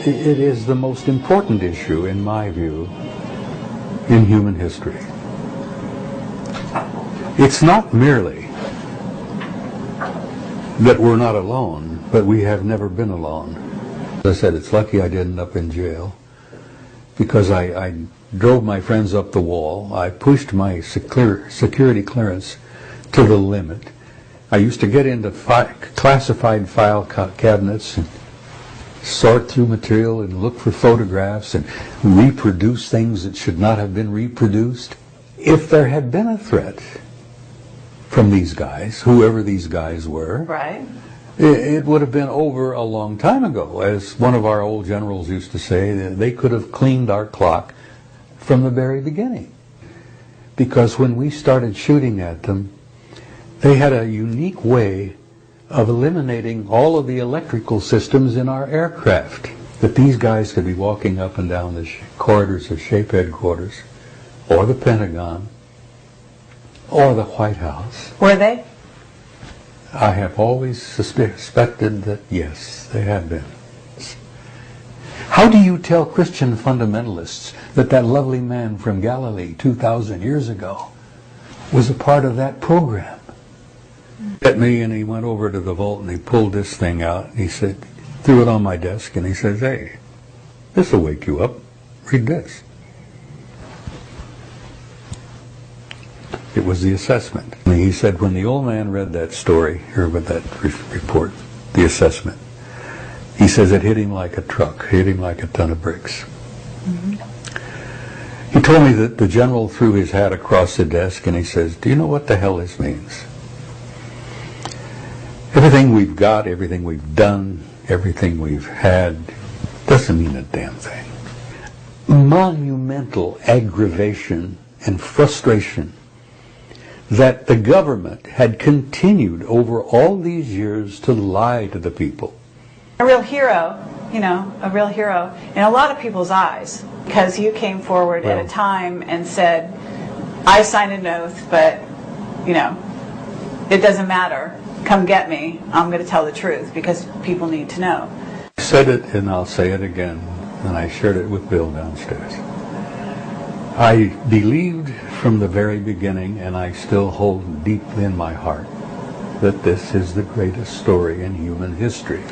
It is the most important issue, in my view, in human history. It's not merely that we're not alone, but we have never been alone. As I said, it's lucky I didn't end up in jail, because I drove my friends up the wall. I pushed my security clearance to the limit. I used to get into classified file cabinets and sort through material and look for photographs and reproduce things that should not have been reproduced. If there had been a threat from these guys, whoever these guys were, right, it would have been over a long time ago. As one of our old generals used to say, they could have cleaned our clock from the very beginning. Because when we started shooting at them, they had a unique way of eliminating all of the electrical systems in our aircraft. That these guys could be walking up and down the corridors of SHAPE headquarters, or the Pentagon, or the White House. Were they? I have always suspected that, yes, they have been. How do you tell Christian fundamentalists that that lovely man from Galilee 2,000 years ago was a part of that program? At me, and he went over to the vault and he pulled this thing out. He said, threw it on my desk, and he says, "Hey, this will wake you up. Read this." It was the assessment. And he said, when the old man read that story, or with that report, the assessment, he says it hit him like a truck, hit him like a ton of bricks. Mm-hmm. He told me that the general threw his hat across the desk and he says, "Do you know what the hell this means? Everything we've got, everything we've done, everything we've had doesn't mean a damn thing." Monumental aggravation and frustration that the government had continued over all these years to lie to the people. A real hero, a real hero in a lot of people's eyes, because you came forward at a time and said, "I signed an oath, but, it doesn't matter. Come get me. I'm going to tell the truth because people need to know." I said it, and I'll say it again, and I shared it with Bill downstairs. I believed from the very beginning, and I still hold deep in my heart, that this is the greatest story in human history.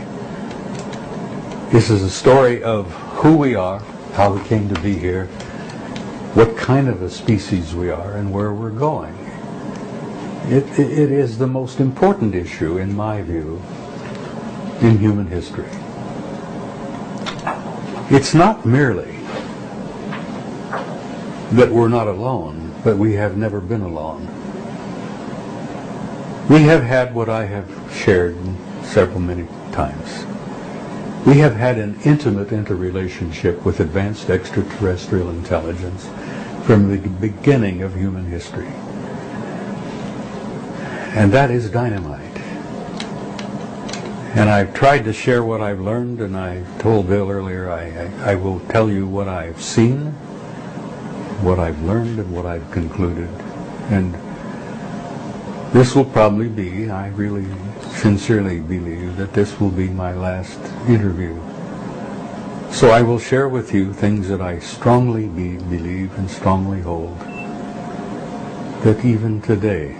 This is a story of who we are, how we came to be here, what kind of a species we are, and where we're going. It is the most important issue, in my view, in human history. It's not merely that we're not alone, but we have never been alone. We have had what I have shared many times. We have had an intimate interrelationship with advanced extraterrestrial intelligence from the beginning of human history. And that is dynamite. And I've tried to share what I've learned, and I told Bill earlier, I will tell you what I've seen, what I've learned, and what I've concluded. And this will probably be, I really sincerely believe, that this will be my last interview. So I will share with you things that I strongly believe and strongly hold, that even today,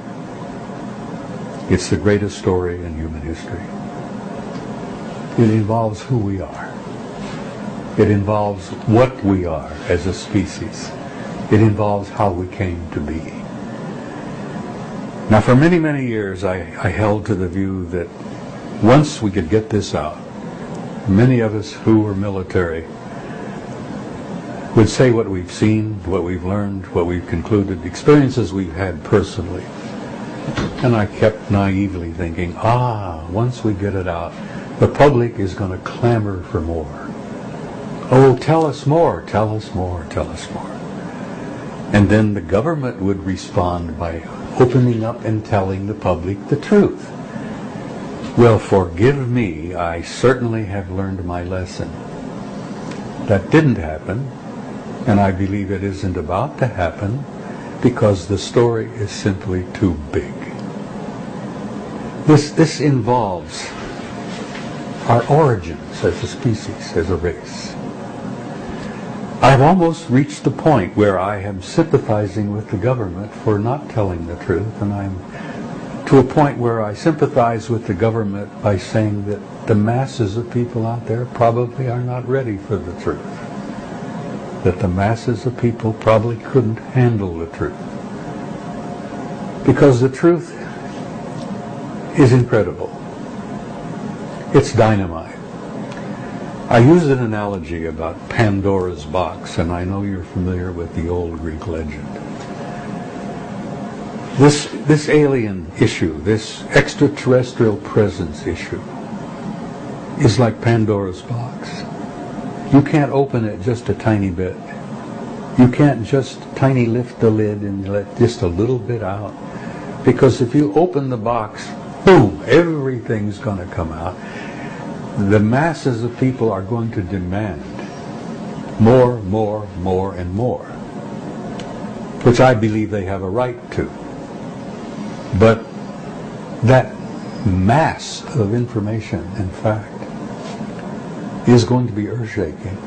it's the greatest story in human history. It involves who we are. It involves what we are as a species. It involves how we came to be. Now, for many, many years, I held to the view that once we could get this out, many of us who were military would say what we've seen, what we've learned, what we've concluded, experiences we've had personally. And I kept naively thinking, once we get it out, the public is going to clamor for more. Oh, tell us more, tell us more, tell us more. And then the government would respond by opening up and telling the public the truth. Well, forgive me, I certainly have learned my lesson. That didn't happen, and I believe it isn't about to happen, because the story is simply too big. This involves our origins as a species, as a race. I've almost reached the point where I am sympathizing with the government for not telling the truth, and I'm to a point where I sympathize with the government by saying that the masses of people out there probably are not ready for the truth. That the masses of people probably couldn't handle the truth. Because the truth is incredible. It's dynamite. I used an analogy about Pandora's box, and I know you're familiar with the old Greek legend. This alien issue, this extraterrestrial presence issue, is like Pandora's box. You can't open it just a tiny bit. You can't just tiny lift the lid and let just a little bit out. Because if you open the box, boom, everything's going to come out. The masses of people are going to demand more, more, more, and more, which I believe they have a right to. But that mass of information and fact is going to be earth-shaking,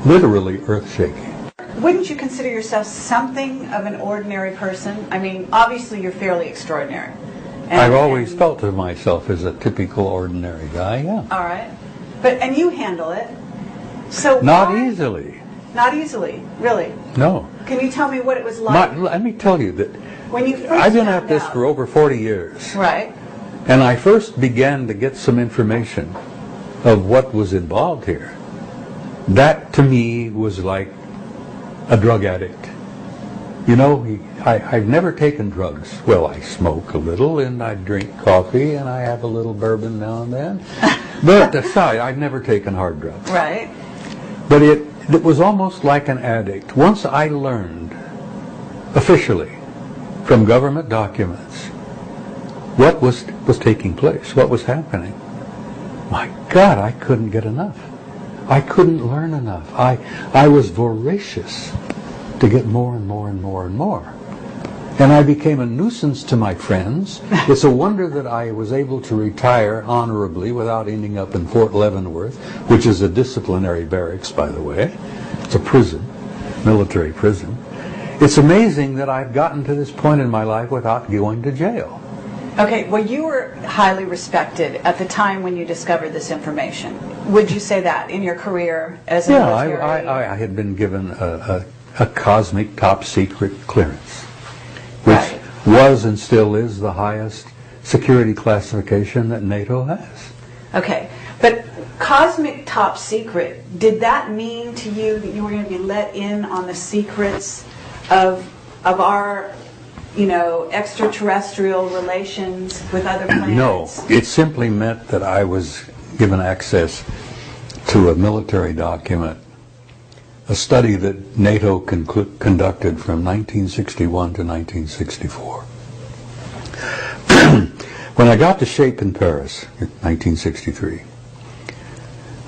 literally earth-shaking. Wouldn't you consider yourself something of an ordinary person? I mean, obviously you're fairly extraordinary. I've always felt of myself as a typical ordinary guy, yeah. All right. And you handle it. So Not easily. Not easily, really? No. Can you tell me what it was like? Let me tell you that when you first I've been found at this out? for over 40 years. Right. And I first began to get some information of what was involved here. That to me was like a drug addict. You know, I've never taken drugs. Well, I smoke a little, and I drink coffee, and I have a little bourbon now and then. But aside, I've never taken hard drugs. Right. But it was almost like an addict. Once I learned, officially, from government documents, what was taking place, what was happening, my God, I couldn't get enough. I couldn't learn enough. I was voracious to get more and more and more and more. And I became a nuisance to my friends. It's a wonder that I was able to retire honorably without ending up in Fort Leavenworth, which is a disciplinary barracks, by the way. It's a prison, military prison. It's amazing that I've gotten to this point in my life without going to jail. Okay, well, you were highly respected at the time when you discovered this information. Would you say that in your career as a military? I had been given a cosmic top secret clearance, which was and still is the highest security classification that NATO has. Okay, but cosmic top secret, did that mean to you that you were going to be let in on the secrets of our, extraterrestrial relations with other planets? No, it simply meant that I was given access to a military document, a study that NATO conducted from 1961 to 1964. When I got to shape in Paris in 1963,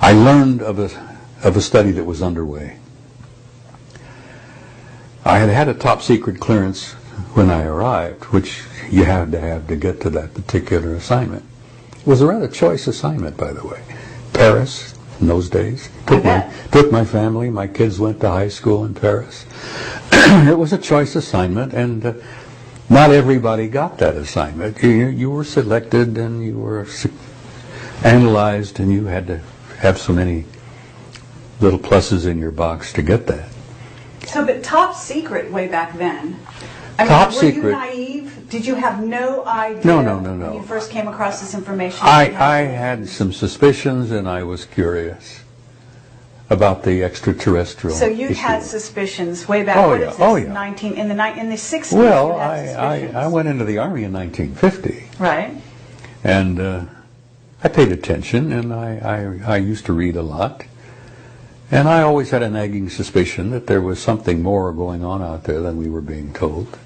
I learned of a study that was underway. I had had a top secret clearance when I arrived, which you had to have to get to that particular assignment. It was a rather choice assignment, by the way. Paris, in those days, took my family. My kids went to high school in Paris. It was a choice assignment, and not everybody got that assignment. You were selected, and you were analyzed, and you had to have so many little pluses in your box to get that. So, but top secret way back then. Top were secret. you naive? Did you have no idea No. when you first came across this information? I had some suspicions, and I was curious. about the extraterrestrial So you issue. had suspicions way back. Oh, what yeah. is this, Oh, yeah. 19 in the 60s? Well, you had suspicions. I went into the Army in 1950. Right. And I paid attention, and I used to read a lot. And I always had a nagging suspicion that there was something more going on out there than we were being told.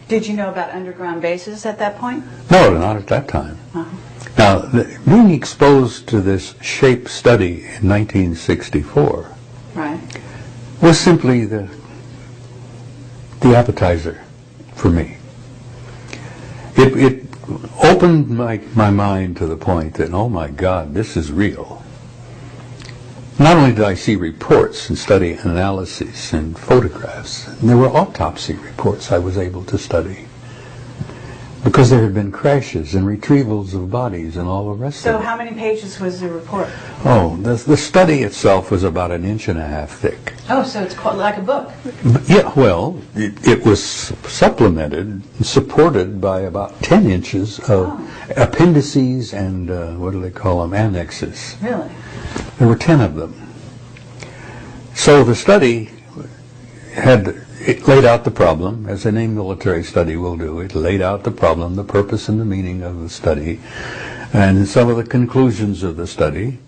Did you know about underground bases at that point? No, not at that time. Uh-huh. Now, being exposed to this shape study in 1964 Right. was simply the appetizer for me. It opened my mind to the point that, oh my God, this is real. Not only did I see reports and study analyses and photographs, and there were autopsy reports I was able to study, because there had been crashes and retrievals of bodies and all the rest So of it. how many pages was the report? Oh, the study itself was about 1.5 inches thick. Oh, so it's called like a book. Yeah, well, it was supplemented and supported by about 10 inches of appendices and, what do they call them, annexes. Really? There were 10 of them. So the study it laid out the problem, as any military study will do. It laid out the problem, the purpose and the meaning of the study, and some of the conclusions of the study,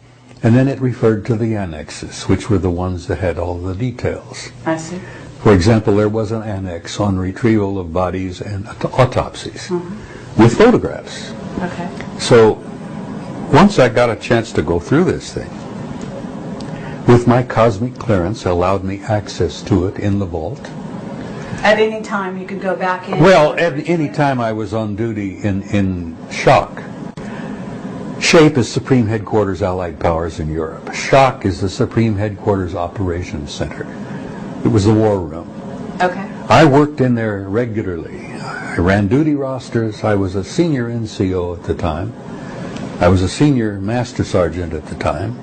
and then it referred to the annexes, which were the ones that had all the details. I see. For example, there was an annex on retrieval of bodies and autopsies with photographs. Okay. So once I got a chance to go through this thing, with my cosmic clearance allowed me access to it in the vault. At any time you could go back in? Well, at any time I was on duty in SHOCK. SHAPE is Supreme Headquarters Allied Powers in Europe. SHOCK is the Supreme Headquarters Operations Center. It was the war room. Okay. I worked in there regularly. I ran duty rosters. I was a senior NCO at the time. I was a senior master sergeant at the time.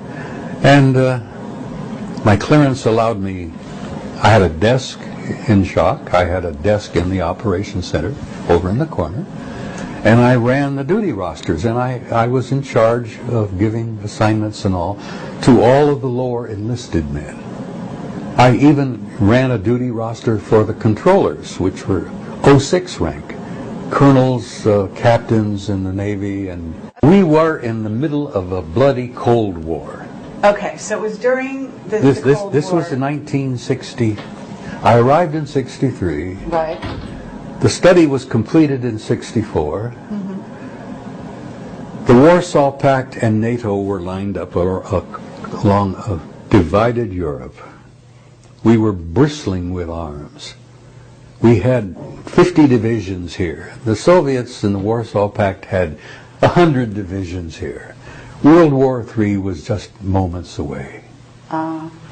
And my clearance allowed me, I had a desk in SHOCK. I had a desk in the Operations Center over in the corner. And I ran the duty rosters, and I was in charge of giving assignments and all to all of the lower enlisted men. I even ran a duty roster for the controllers, which were 06 rank, colonels, captains in the Navy, and we were in the middle of a bloody Cold War. Okay, so it was during the Cold This War. was in 1960. I arrived in 63. Right. The study was completed in 64. The Warsaw Pact and NATO were lined up along a divided Europe. We were bristling with arms. We had 50 divisions here. The Soviets in the Warsaw Pact had 100 divisions here. World War III was just moments away.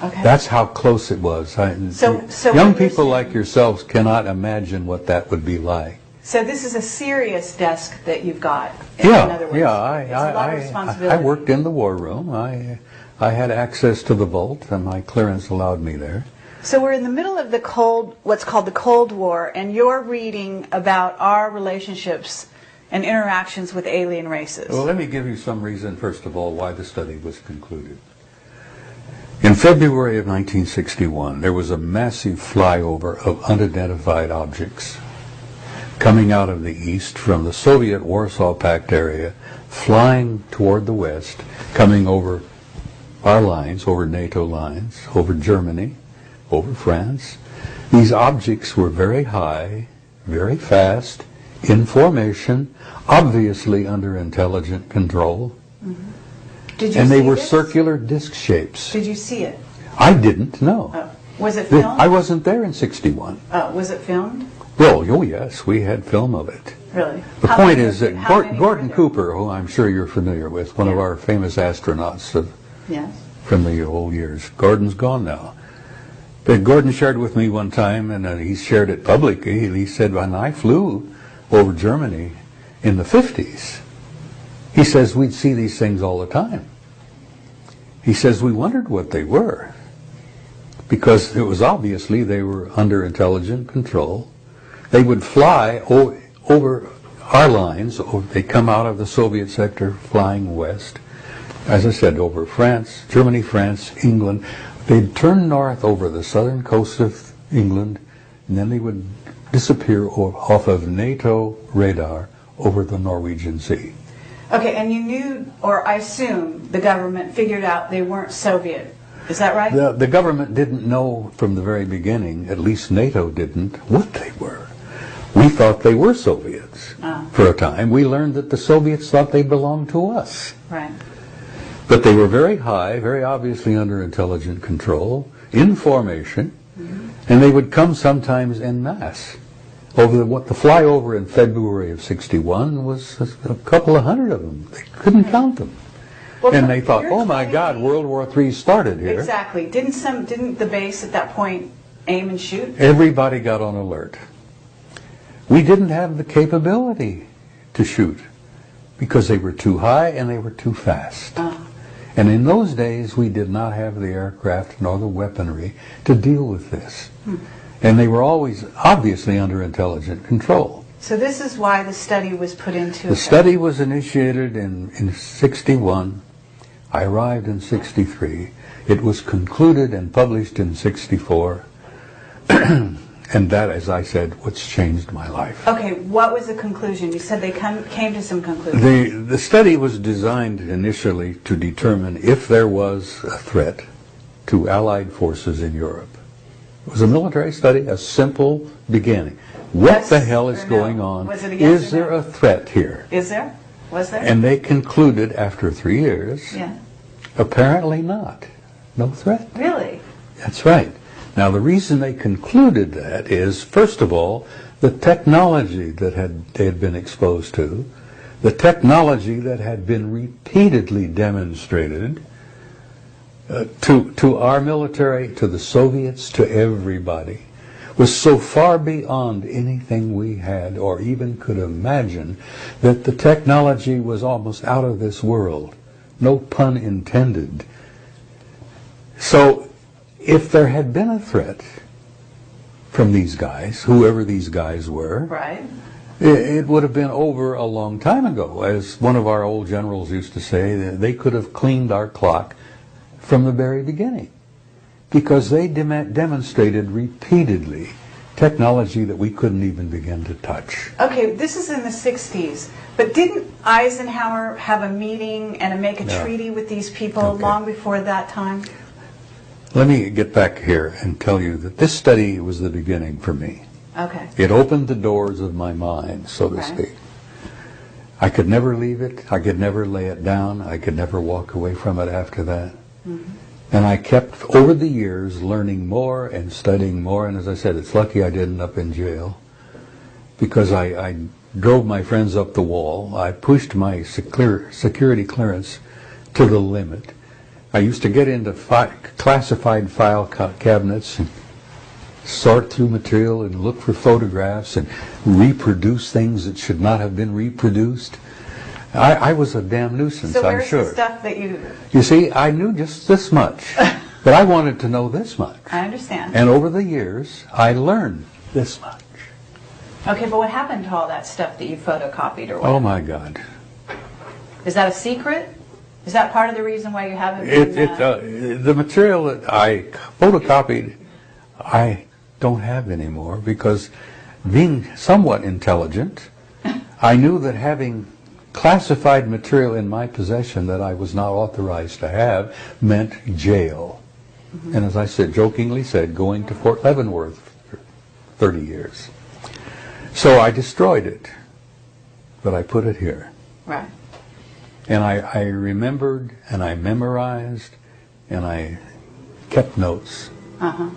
Okay. That's how close it was. So Young what you're people like saying- yourselves cannot imagine what that would be like. So this is a serious desk that you've got. In Yeah, other words. yeah. It's a lot of I responsibility. worked in the war room. I had access to the vault, and my clearance allowed me there. So we're in the middle of what's called the Cold War, and you're reading about our relationships and interactions with alien races. Well, let me give you some reason, first of all, why the study was concluded. In February of 1961, there was a massive flyover of unidentified objects coming out of the east from the Soviet Warsaw Pact area, flying toward the west, coming over our lines, over NATO lines, over Germany, over France. These objects were very high, very fast, in formation, obviously under intelligent control, Did you and they see were this? circular disc shapes. Did you see it? I didn't know. Oh. Was it filmed? I wasn't there in 61. Was it filmed? Well, oh yes, we had film of it. Really? The How point many- is that how many Gordon were there? Cooper, who I'm sure you're familiar with, one of Yeah. our famous astronauts Yes. from the old years. Gordon's gone now. But Gordon shared with me one time, and he shared it publicly. He said, when I flew over Germany in the 50s, he says we'd see these things all the time. He says we wondered what they were, because it was obviously they were under intelligent control. They would fly over our lines, or they'd come out of the Soviet sector flying west, as I said, over France, Germany, France, England. They'd turn north over the southern coast of England, and then they would disappear off of NATO radar over the Norwegian Sea. Okay, and you knew, or I assume, the government figured out they weren't Soviet. Is that right? The government didn't know from the very beginning, at least NATO didn't, what they were. We thought they were Soviets for a time. We learned that the Soviets thought they belonged to us. Right. But they were very high, very obviously under intelligent control, in formation, and they would come sometimes en masse. The flyover in February of '61 was a couple of hundred of them. They couldn't count them. Well, and they thought, oh my God, World War III started here. Exactly. Didn't the base at that point aim and shoot? Everybody got on alert. We didn't have the capability to shoot because they were too high and they were too fast. And in those days, we did not have the aircraft nor the weaponry to deal with this. And they were always obviously under intelligent control. So this is why the study was put into The study was initiated in '61. I arrived in '63. It was concluded and published in '64. And that, as I said, what's changed my life. Okay, what was the conclusion? You said they came to some conclusion. The study was designed initially to determine if there was a threat to Allied forces in Europe. It was a military study, a simple beginning. What the hell is going on? Was it a yes Is there a threat here? Is there? Was there? And they concluded after 3 years, apparently not. No threat. Really? That's right. Now, the reason they concluded that is, first of all, the technology that they had been exposed to, the technology that had been repeatedly demonstrated to our military, to the Soviets, to everybody, was so far beyond anything we had or even could imagine that the technology was almost out of this world. No pun intended. So, if there had been a threat from these guys, whoever these guys were, right, it would have been over a long time ago. As one of our old generals used to say, they could have cleaned our clock from the very beginning, because they demonstrated repeatedly technology that we couldn't even begin to touch. Okay, this is in the 60s, but didn't Eisenhower have a meeting and make a treaty with these people long before that time? Let me get back here and tell you that this study was the beginning for me. Okay. It opened the doors of my mind, so to speak. I could never leave it. I could never lay it down. I could never walk away from it after that. And I kept, over the years, learning more and studying more. And as I said, it's lucky I didn't end up in jail, because I drove my friends up the wall. I pushed my security clearance to the limit. I used to get into classified file cabinets and sort through material and look for photographs and reproduce things that should not have been reproduced. I was a damn nuisance, so I'm sure. The stuff that you... You see, I knew just this much, but I wanted to know this much. I understand. And over the years, I learned this much. Okay, but what happened to all that stuff that you photocopied or whatever? Oh my God. Is that a secret? Is that part of the reason why you haven't been... The material that I photocopied, I don't have anymore, because being somewhat intelligent, I knew that having classified material in my possession that I was not authorized to have meant jail. And as I said, jokingly said, going to Fort Leavenworth for 30 years. So I destroyed it, but I put it here. Right. And I remembered, and I memorized, and I kept notes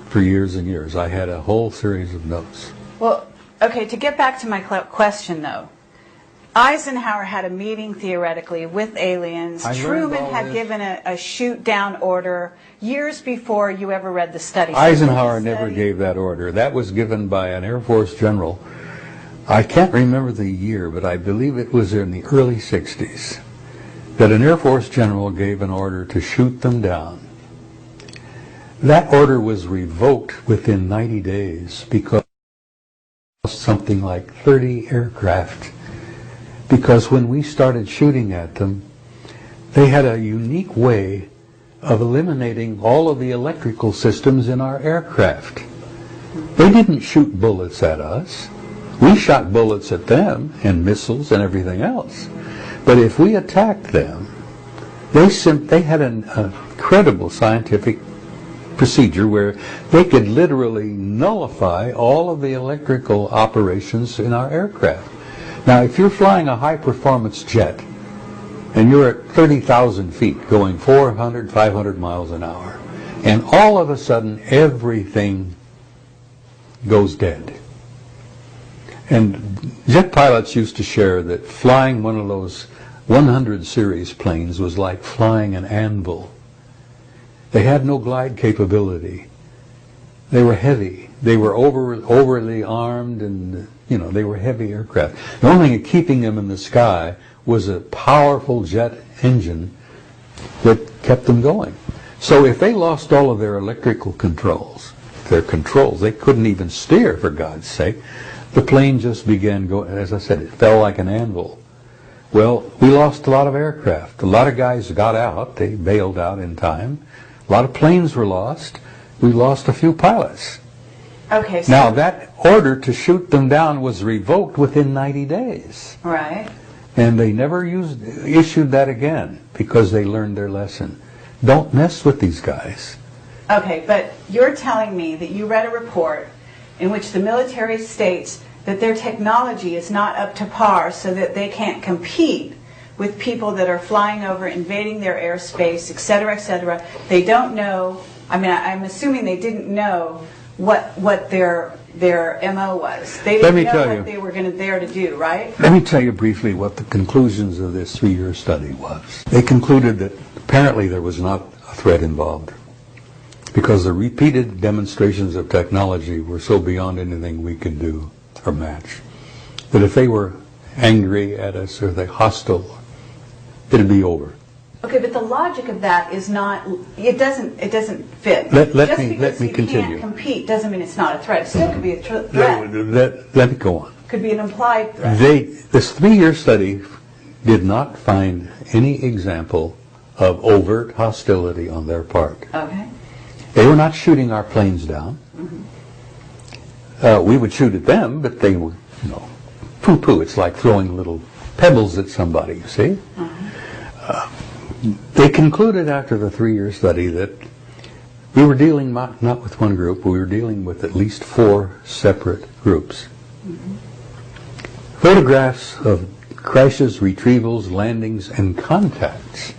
for years and years. I had a whole series of notes. Well, okay, to get back to my question, though, Eisenhower had a meeting, theoretically, with aliens. Truman had given a shoot-down order years before you ever read the study. Eisenhower never gave that order. That was given by an Air Force general. I can't remember the year, but I believe it was in the early 60s. That an Air Force general gave an order to shoot them down. That order was revoked within 90 days because something like 30 aircraft. Because when we started shooting at them, they had a unique way of eliminating all of the electrical systems in our aircraft. They didn't shoot bullets at us. We shot bullets at them and missiles and everything else. But if we attacked them, they had an incredible scientific procedure where they could literally nullify all of the electrical operations in our aircraft. Now, if you're flying a high-performance jet and you're at 30,000 feet going 400, 500 miles an hour, and all of a sudden everything goes dead. And jet pilots used to share that flying one of those 100 series planes was like flying an anvil. They had no glide capability. They were heavy. They were overly armed, and they were heavy aircraft. The only thing keeping them in the sky was a powerful jet engine that kept them going. So if they lost all of their electrical controls, they couldn't even steer, for God's sake. The plane just began going, as I said, it fell like an anvil. Well, we lost a lot of aircraft. A lot of guys got out. They bailed out in time. A lot of planes were lost. We lost a few pilots. Okay. So now, that order to shoot them down was revoked within 90 days. Right. And they never issued that again because they learned their lesson. Don't mess with these guys. Okay, but you're telling me that you read a report in which the military states that their technology is not up to par, so that they can't compete with people that are flying over, invading their airspace, et cetera, et cetera. They don't know, I'm assuming they didn't know what their MO was. They didn't know what they were there to do, right? Let me tell you briefly what the conclusions of this 3-year study was. They concluded that apparently there was not a threat involved, because the repeated demonstrations of technology were so beyond anything we could do or match, that if they were angry at us or they hostile, it'd be over. Okay, but the logic of that is not, it doesn't fit. Let me continue. Just because you can't compete doesn't mean it's not a threat. It still could be a threat. Let me go on. Could be an implied threat. This 3-year study did not find any example of overt hostility on their part. Okay. They were not shooting our planes down. We would shoot at them, but they were, poo-poo. It's like throwing little pebbles at somebody, you see. They concluded after the 3-year study that we were dealing not with one group, we were dealing with at least 4 separate groups. Photographs of crashes, retrievals, landings, and contacts,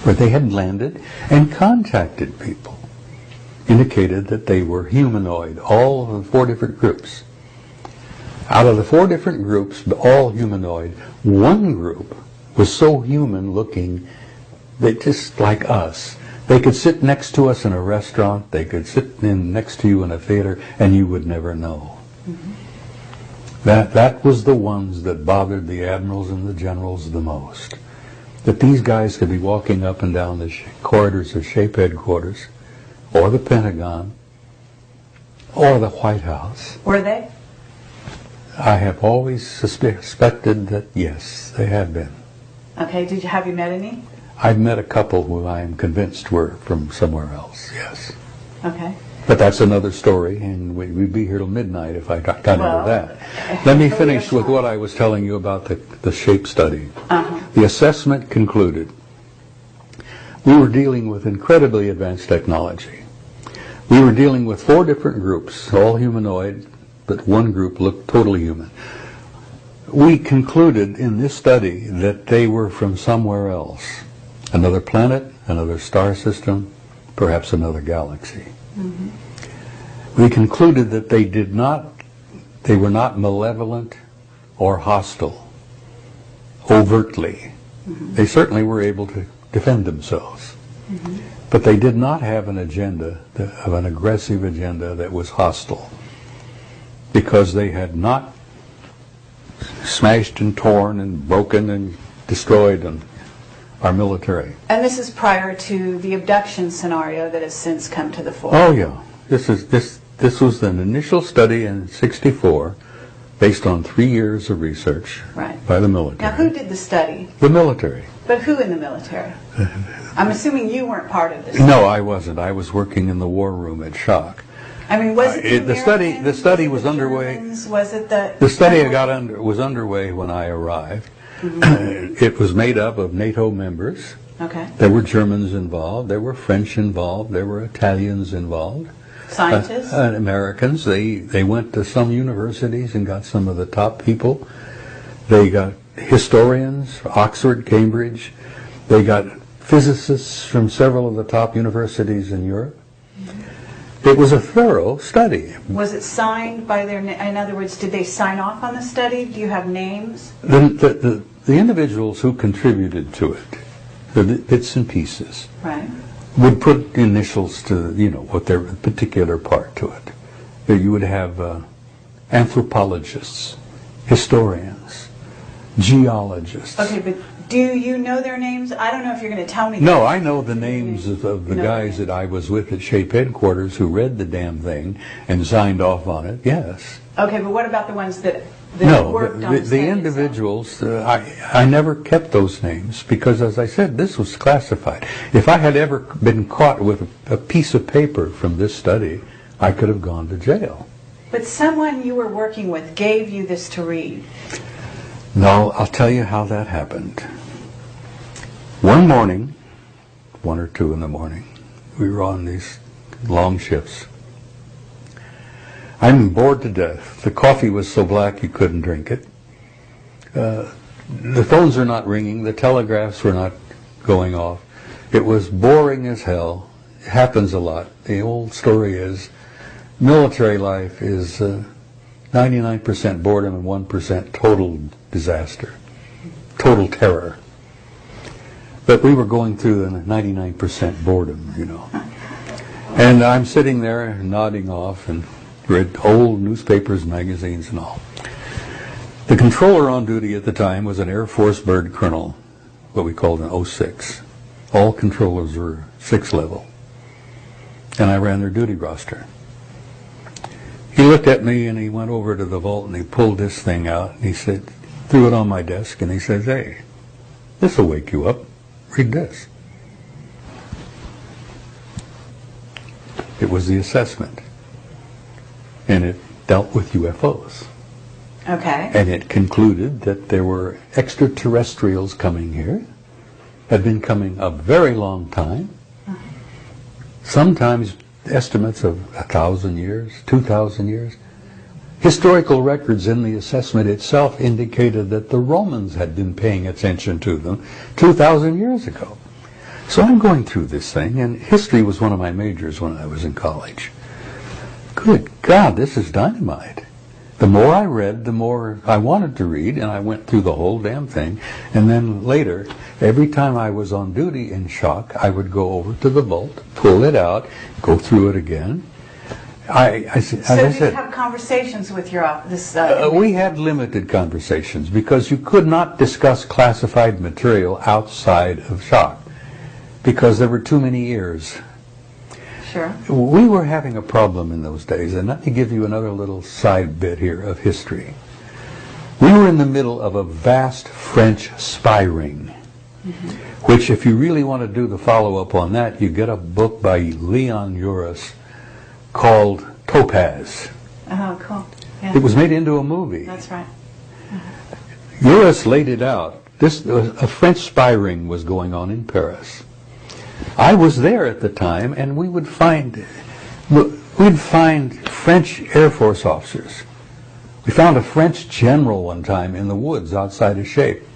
where they had landed and contacted people, indicated that they were humanoid, all of the 4 different groups. Out of the 4 different groups, all humanoid, one group was so human looking that just like us. They could sit next to us in a restaurant, they could sit next to you in a theater, and you would never know. That was the ones that bothered the admirals and the generals the most. That these guys could be walking up and down the corridors of SHAPE headquarters, or the Pentagon, or the White House. Were they? I have always suspected that, yes, they have been. Okay, have you met any? I've met a couple who I am convinced were from somewhere else, yes. Okay. But that's another story, and we'd be here till midnight if I got into that. Let me finish with what I was telling you about the SHAPE study. The assessment concluded we were dealing with incredibly advanced technology. We were dealing with 4 different groups, all humanoid, but one group looked totally human. We concluded in this study that they were from somewhere else. Another planet, another star system, perhaps another galaxy. We concluded that they were not malevolent or hostile, overtly. They certainly were able to defend themselves. But they did not have an agenda, an aggressive agenda that was hostile, because they had not smashed and torn and broken and destroyed our military. And this is prior to the abduction scenario that has since come to the fore. Oh yeah, this was an initial study in '64, based on 3 years of research by the military. Now, who did the study? The military. But who in the military? I'm assuming you weren't part of this. No, I wasn't. I was working in the war room at Shock. I mean, was it the study was underway. Germans? Was it The study was underway when I arrived. Mm-hmm. It was made up of NATO members. Okay. There were Germans involved. There were French involved. There were Italians involved. Scientists? Americans. They went to some universities and got some of the top people. They got historians, Oxford, Cambridge. They got physicists from several of the top universities in Europe. Mm-hmm. It was a thorough study. Was it signed by their, in other words, did they sign off on the study? Do you have names? The individuals who contributed to it, the bits and pieces, right, would put initials to, what their particular part to it. You would have anthropologists, historians, geologists. Okay, but do you know their names? I don't know if you're going to tell me. No, I know the names of the guys that I was with at SHAPE headquarters who read the damn thing and signed off on it, yes. Okay, but what about the ones that no, worked on the individuals, I never kept those names because, as I said, this was classified. If I had ever been caught with a piece of paper from this study, I could have gone to jail. But someone you were working with gave you this to read. No, I'll tell you how that happened. One morning, 1 or 2 in the morning, we were on these long shifts. I'm bored to death. The coffee was so black you couldn't drink it. The phones are not ringing. The telegraphs were not going off. It was boring as hell. It happens a lot. The old story is military life is 99% boredom and 1% total disaster, total terror. But we were going through the 99% boredom, And I'm sitting there nodding off and read old newspapers, magazines, and all. The controller on duty at the time was an Air Force bird colonel, what we called an 06. All controllers were 6 level. And I ran their duty roster. He looked at me and he went over to the vault and he pulled this thing out and he said, threw it on my desk and he says, "Hey, this will wake you up. Read this." It was the assessment. And it dealt with UFOs. Okay. And it concluded that there were extraterrestrials coming here, had been coming a very long time, sometimes estimates of 1,000 years, 2,000 years. Historical records in the assessment itself indicated that the Romans had been paying attention to them 2,000 years ago. So I'm going through this thing, and history was one of my majors when I was in college. Good God, this is dynamite. The more I read, the more I wanted to read, and I went through the whole damn thing. And then later, every time I was on duty in Shock, I would go over to the vault, pull it out, go through it again. So did you have conversations with your office? We had limited conversations because you could not discuss classified material outside of Shock because there were too many ears. Sure. We were having a problem in those days, and let me give you another little side bit here of history. We were in the middle of a vast French spy ring, which, if you really want to do the follow-up on that, you get a book by Leon Uris called Topaz. Oh, cool. Yeah. It was made into a movie. That's right. Uris laid it out. A French spy ring was going on in Paris. I was there at the time, and we'd find French Air Force officers. We found a French general one time in the woods outside of SHAPE.